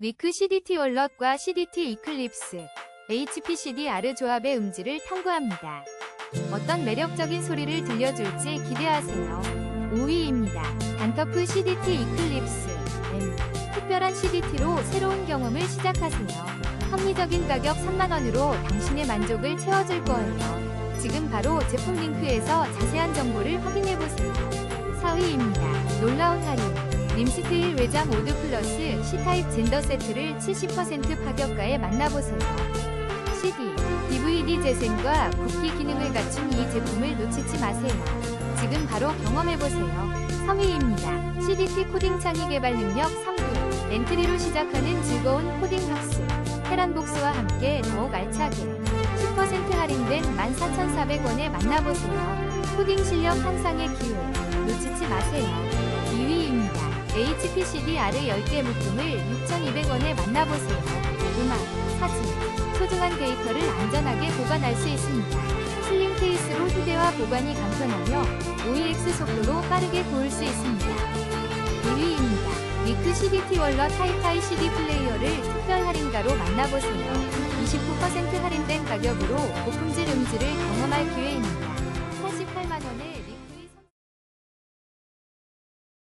위크 CDT 월넛과 CDT 이클립스, HP CD-R 조합의 음질을 탐구합니다. 어떤 매력적인 소리를 들려줄지 기대하세요. 5위입니다. 단터프 CDT 이클립스 M. 특별한 CDT로 새로운 경험을 시작하세요. 합리적인 가격 3만원으로 당신의 만족을 채워줄 거예요. 지금 바로 제품 링크에서 자세한 정보를 확인해보세요. 4위입니다. 놀라운 할인. 림스테일 외장 오드 플러스 C타입 젠더 세트를 70% 파격가에 만나보세요. CD, DVD 재생과 굽기 기능을 갖춘 이 제품을 놓치지 마세요. 지금 바로 경험해보세요. 3위입니다. CDT 코딩 창의 개발 능력 3급. 엔트리로 시작하는 즐거운 코딩 학습. 테란복스와 함께 더욱 알차게 10% 할인된 14,400원에 만나보세요. 코딩 실력 향상의 기회 놓치지 마세요. 2위입니다. HP CD-R 10개 묶음을 6,200원에 만나보세요. 음악, 사진, 소중한 데이터를 안전하게 보관할 수 있습니다. 슬림 케이스로 휴대와 보관이 간편하며 OEX 속도로 빠르게 구울 수 있습니다. 1위입니다. 위크 CDT 월넛 하이파이 CD 플레이어를 특별 할인가로 만나보세요. 29% 할인된 가격으로 고품질 음질을 경험할 기회입니다.